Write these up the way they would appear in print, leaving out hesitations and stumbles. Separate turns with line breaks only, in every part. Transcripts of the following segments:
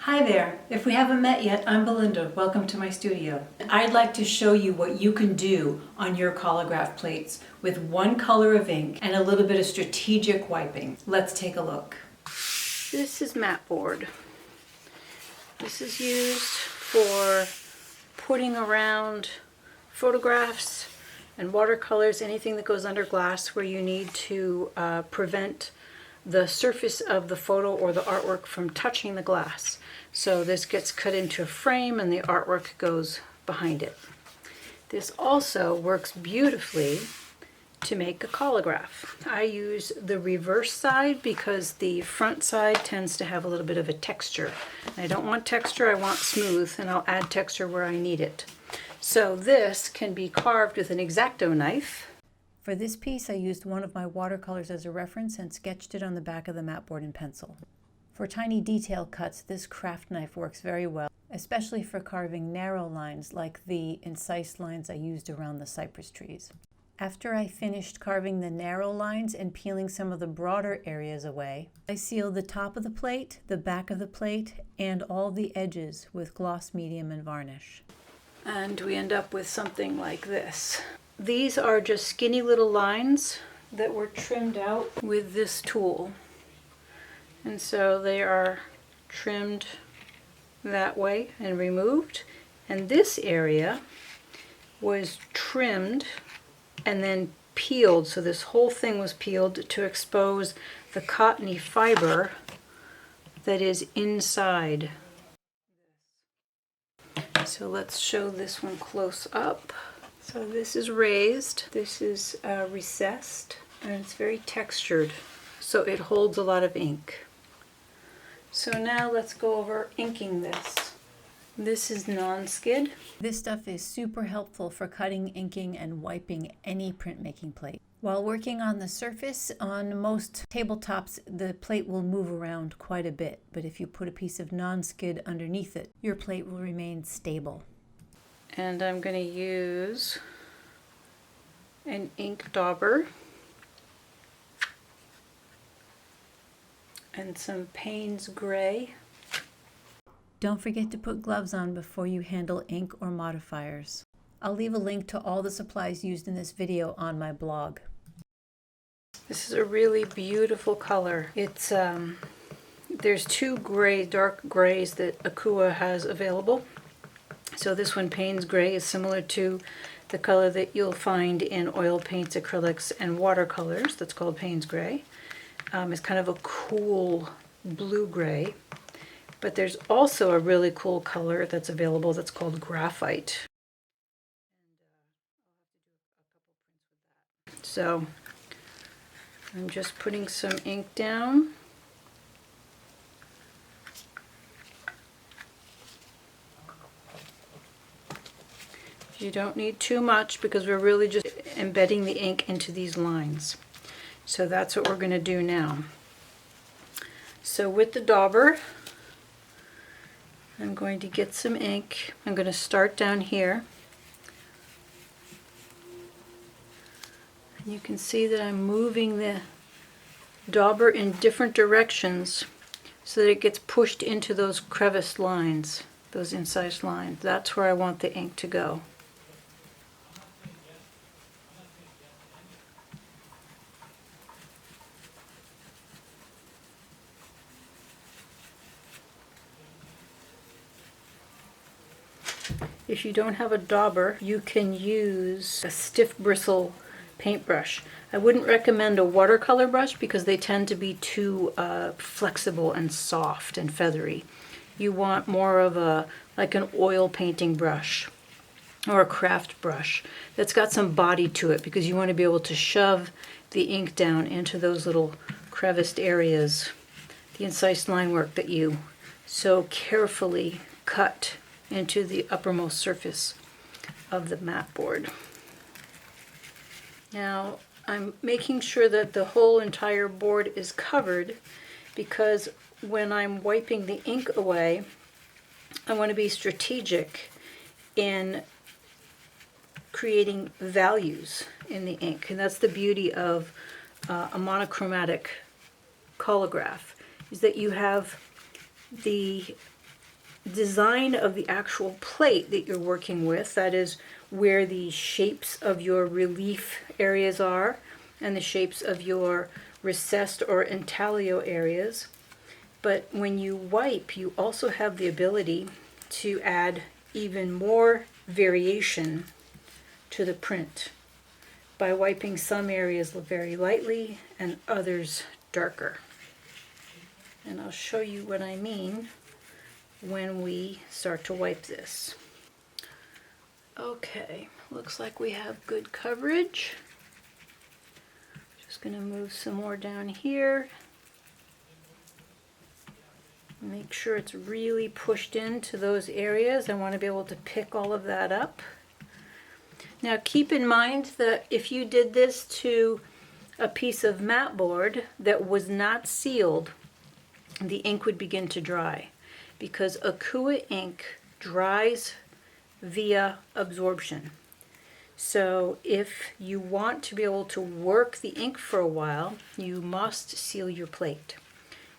Hi there. If we haven't met yet, I'm Belinda. Welcome to my studio. I'd like to show you what you can do on your Collagraph plates with one color of ink and a little bit of strategic wiping. Let's take a look. This is mat board. This is used for putting around photographs and watercolors, anything that goes under glass where you need to prevent the surface of the photo or the artwork from touching the glass. So this gets cut into a frame and the artwork goes behind it. This also works beautifully to make a collagraph. I use the reverse side because the front side tends to have a little bit of a texture. I don't want texture, I want smooth, and I'll add texture where I need it. So this can be carved with an X-Acto knife. For this piece, I used one of my watercolors as a reference and sketched it on the back of the mat board in pencil. For tiny detail cuts, this craft knife works very well, especially for carving narrow lines like the incised lines I used around the cypress trees. After I finished carving the narrow lines and peeling some of the broader areas away, I sealed the top of the plate, the back of the plate, and all the edges with gloss medium and varnish. And we end up with something like this. These are just skinny little lines that were trimmed out with this tool. And so they are trimmed that way and removed. And this area was trimmed and then peeled. So this whole thing was peeled to expose the cottony fiber that is inside. So let's show this one close up. So this is raised, this is recessed, and it's very textured, so it holds a lot of ink. So now let's go over inking this. This is non-skid. This stuff is super helpful for cutting, inking, and wiping any printmaking plate. While working on the surface, on most tabletops, the plate will move around quite a bit, but if you put a piece of non-skid underneath it, your plate will remain stable. And I'm going to use an ink dauber and some Payne's Gray. Don't forget to put gloves on before you handle ink or modifiers. I'll leave a link to all the supplies used in this video on my blog. This is a really beautiful color. It's there's two dark grays that Akua has available. So this one, Payne's Gray, is similar to the color that you'll find in oil paints, acrylics, and watercolors. That's called Payne's Gray. It's kind of a cool blue-gray. But there's also a really cool color that's available that's called graphite. So I'm just putting some ink down. You don't need too much because we're really just embedding the ink into these lines. So that's what we're going to do now. So with the dauber, I'm going to get some ink. I'm going to start down here. And you can see that I'm moving the dauber in different directions so that it gets pushed into those crevice lines, those incised lines. That's where I want the ink to go. If you don't have a dauber, you can use a stiff bristle paintbrush. I wouldn't recommend a watercolor brush because they tend to be too flexible and soft and feathery. You want more of like an oil painting brush or a craft brush that's got some body to it because you want to be able to shove the ink down into those little creviced areas, the incised line work that you so carefully cut into the uppermost surface of the mat board. Now I'm making sure that the whole entire board is covered because when I'm wiping the ink away, I want to be strategic in creating values in the ink. And that's the beauty of a monochromatic collagraph, is that you have the design of the actual plate that you're working with, that is where the shapes of your relief areas are and the shapes of your recessed or intaglio areas. But when you wipe, you also have the ability to add even more variation to the print by wiping some areas very lightly and others darker. And I'll show you what I mean when we start to wipe this. Okay, looks like we have good coverage. Just going to move some more down here. Make sure it's really pushed into those areas. I want to be able to pick all of that up. Now keep in mind that if you did this to a piece of mat board that was not sealed, the ink would begin to dry, because Akua ink dries via absorption. So if you want to be able to work the ink for a while, you must seal your plate.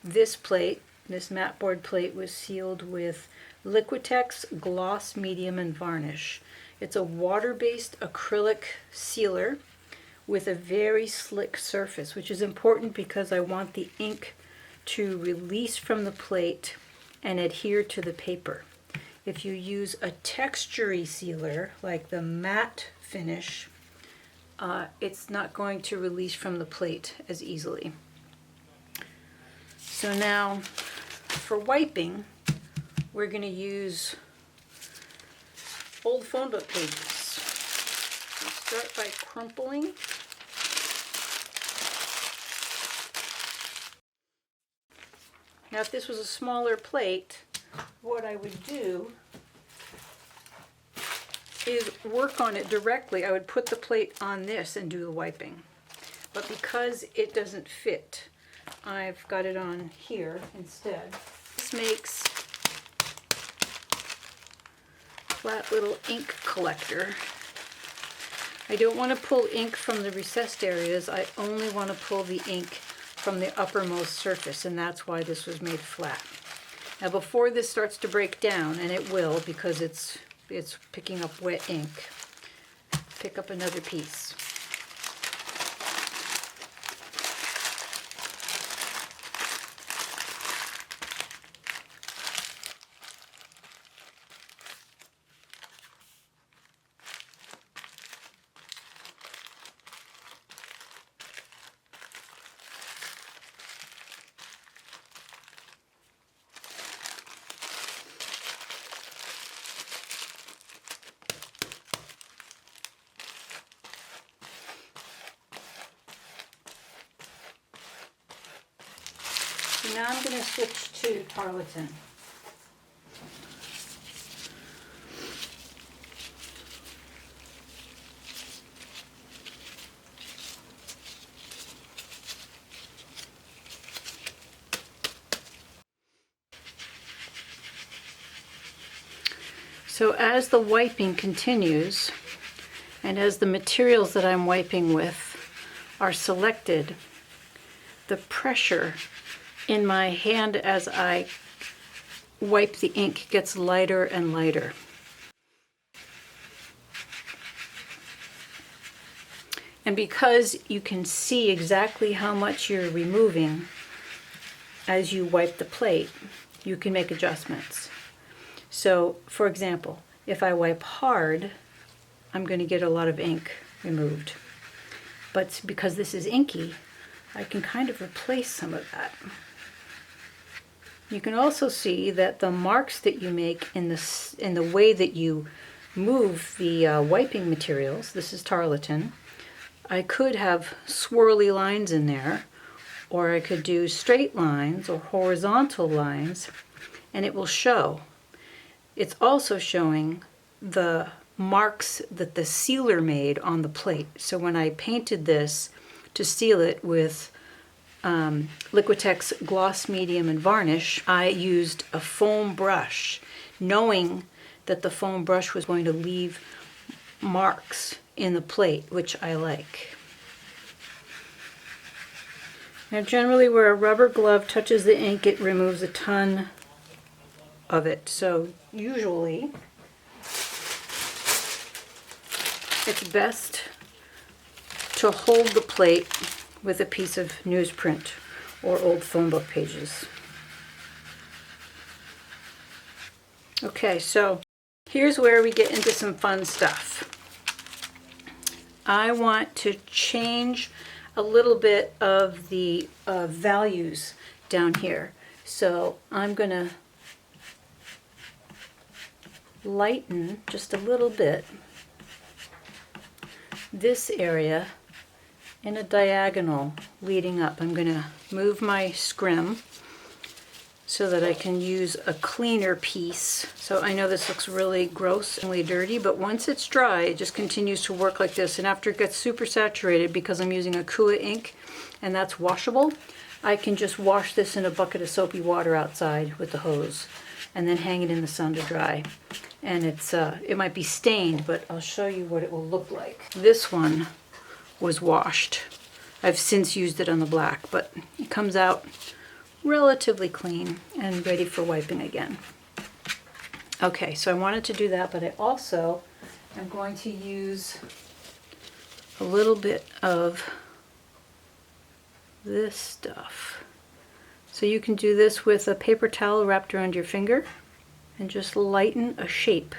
This plate, this mat board plate, was sealed with Liquitex Gloss Medium and Varnish. It's a water-based acrylic sealer with a very slick surface, which is important because I want the ink to release from the plate and adhere to the paper. If you use a textury sealer like the matte finish, it's not going to release from the plate as easily. So now for wiping, we're going to use old phone book pages. We'll start by crumpling. Now if this was a smaller plate, what I would do is work on it directly. I would put the plate on this and do the wiping. But because it doesn't fit, I've got it on here instead. This makes a flat little ink collector. I don't want to pull ink from the recessed areas. I only want to pull the ink from the uppermost surface, and that's why this was made flat. Now before this starts to break down, and it will because it's picking up wet ink, pick up another piece. Now I'm going to switch to tarlatan. So as the wiping continues, and as the materials that I'm wiping with are selected, the pressure in my hand as I wipe the ink gets lighter and lighter. And because you can see exactly how much you're removing as you wipe the plate, you can make adjustments. So, for example, if I wipe hard, I'm going to get a lot of ink removed. But because this is inky, I can kind of replace some of that. You can also see that the marks that you make in the way that you move the wiping materials, this is tarlatan, I could have swirly lines in there, or I could do straight lines or horizontal lines, and it will show. It's also showing the marks that the sealer made on the plate. So when I painted this to seal it with Liquitex Gloss Medium and Varnish, I used a foam brush, knowing that the foam brush was going to leave marks in the plate, which I like. Now generally where a rubber glove touches the ink, it removes a ton of it. So usually it's best to hold the plate with a piece of newsprint or old phone book pages. Okay, so here's where we get into some fun stuff. I want to change a little bit of the values down here. So I'm going to lighten just a little bit this area in a diagonal leading up. I'm going to move my scrim so that I can use a cleaner piece. So I know this looks really gross and really dirty, but once it's dry, it just continues to work like this. And after it gets super saturated, because I'm using Akua ink and that's washable, I can just wash this in a bucket of soapy water outside with the hose and then hang it in the sun to dry. And it might be stained, but I'll show you what it will look like. This one was washed. I've since used it on the black, but it comes out relatively clean and ready for wiping again. Okay, so I wanted to do that, but I also am going to use a little bit of this stuff. So you can do this with a paper towel wrapped around your finger and just lighten a shape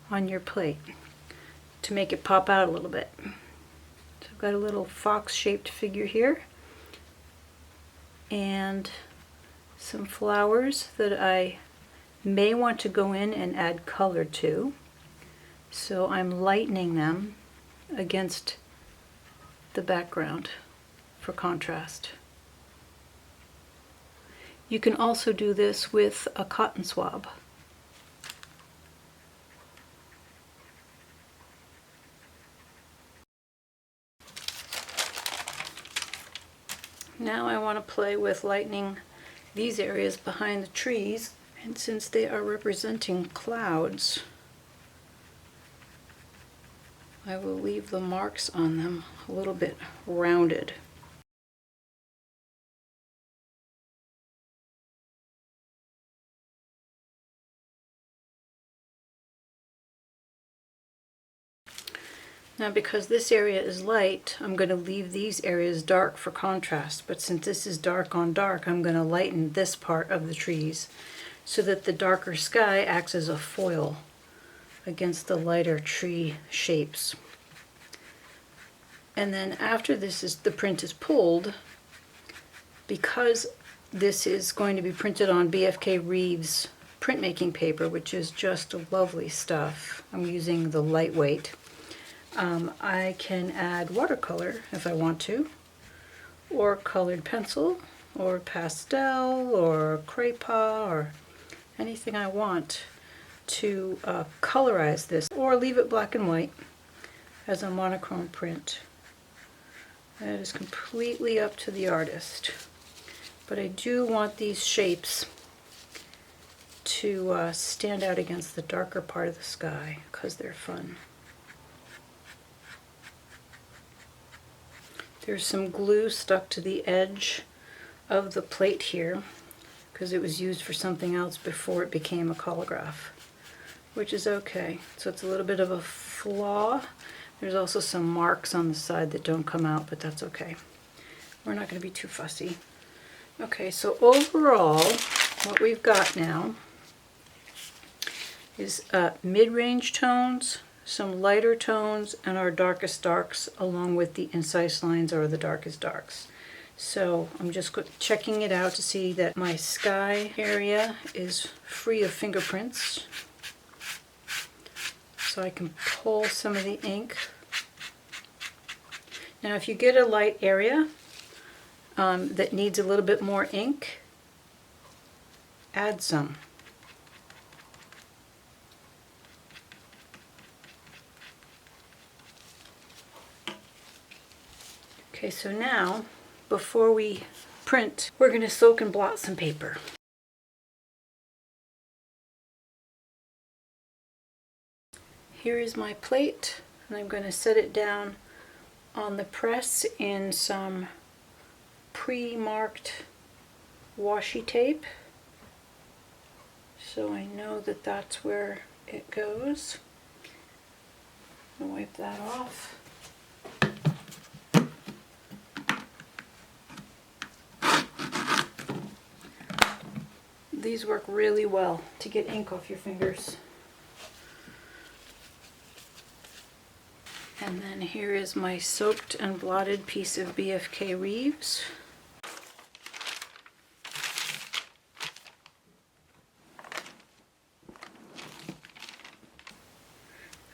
on your plate to make it pop out a little bit. So I've got a little fox-shaped figure here and some flowers that I may want to go in and add color to. So I'm lightening them against the background for contrast. You can also do this with a cotton swab. Now I want to play with lightening these areas behind the trees, and since they are representing clouds, I will leave the marks on them a little bit rounded. Now because this area is light, I'm going to leave these areas dark for contrast, but since this is dark on dark, I'm going to lighten this part of the trees so that the darker sky acts as a foil against the lighter tree shapes. And then after the print is pulled, because this is going to be printed on BFK Reeves printmaking paper, which is just lovely stuff, I'm using the lightweight. I can add watercolor if I want to, or colored pencil, or pastel, or craypa, or anything I want to colorize this, or leave it black and white as a monochrome print. That is completely up to the artist. But I do want these shapes to stand out against the darker part of the sky because they're fun. There's some glue stuck to the edge of the plate here because it was used for something else before it became a Collagraph, which is okay. So it's a little bit of a flaw. There's also some marks on the side that don't come out, but that's okay. We're not going to be too fussy. Okay, so overall, what we've got now is mid-range tones, some lighter tones, and our darkest darks, along with the incise lines or the darkest darks. So I'm just checking it out to see that my sky area is free of fingerprints. So I can pull some of the ink. Now if you get a light area that needs a little bit more ink, add some. Okay, so now, before we print, we're going to soak and blot some paper. Here is my plate, and I'm going to set it down on the press in some pre-marked washi tape. so I know that that's where it goes. I'll wipe that off. These work really well to get ink off your fingers. And then here is my soaked and blotted piece of BFK Reeves.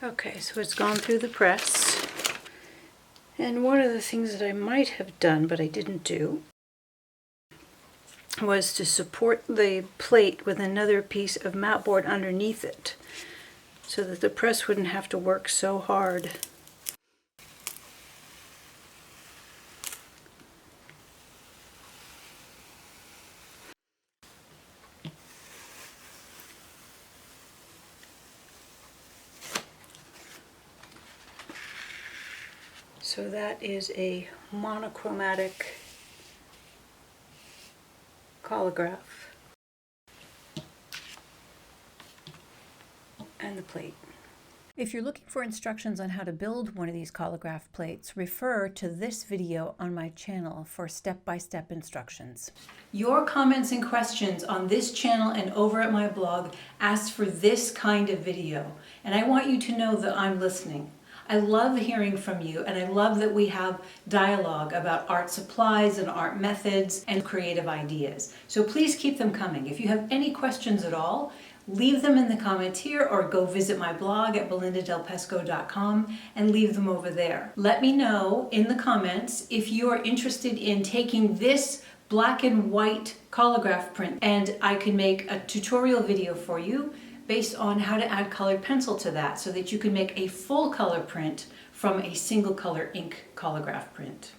Okay, so it's gone through the press. And one of the things that I might have done, but I didn't do, was to support the plate with another piece of mat board underneath it, so that the press wouldn't have to work so hard. So that is a monochromatic Collagraph and the plate. If you're looking for instructions on how to build one of these Collagraph plates, refer to this video on my channel for step-by-step instructions. Your comments and questions on this channel and over at my blog asked for this kind of video, and I want you to know that I'm listening. I love hearing from you, and I love that we have dialogue about art supplies and art methods and creative ideas. So please keep them coming. If you have any questions at all, leave them in the comments here or go visit my blog at belindadelpesco.com and leave them over there. Let me know in the comments if you are interested in taking this black and white Collagraph print and I can make a tutorial video for you based on how to add colored pencil to that so that you can make a full color print from a single color ink Collagraph print.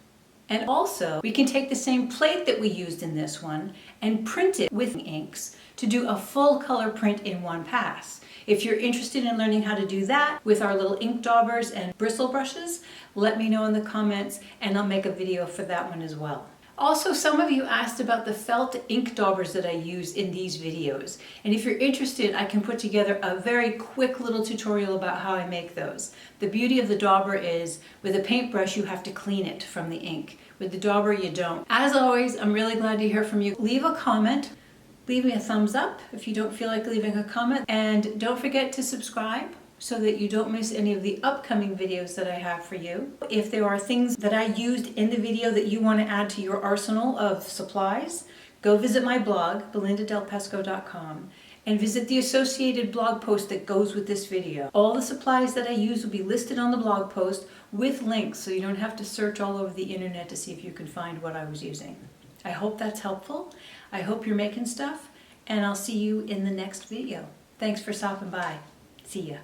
And also, we can take the same plate that we used in this one and print it with inks to do a full color print in one pass. If you're interested in learning how to do that with our little ink daubers and bristle brushes, let me know in the comments and I'll make a video for that one as well. Also, some of you asked about the felt ink daubers that I use in these videos. And if you're interested, I can put together a very quick little tutorial about how I make those. The beauty of the dauber is, with a paintbrush, you have to clean it from the ink. With the dauber, you don't. As always, I'm really glad to hear from you. Leave a comment. Leave me a thumbs up if you don't feel like leaving a comment. And don't forget to subscribe so that you don't miss any of the upcoming videos that I have for you. If there are things that I used in the video that you want to add to your arsenal of supplies, go visit my blog, belindadelpesco.com, and visit the associated blog post that goes with this video. All the supplies that I use will be listed on the blog post with links, so you don't have to search all over the internet to see if you can find what I was using. I hope that's helpful. I hope you're making stuff, and I'll see you in the next video. Thanks for stopping by. See ya.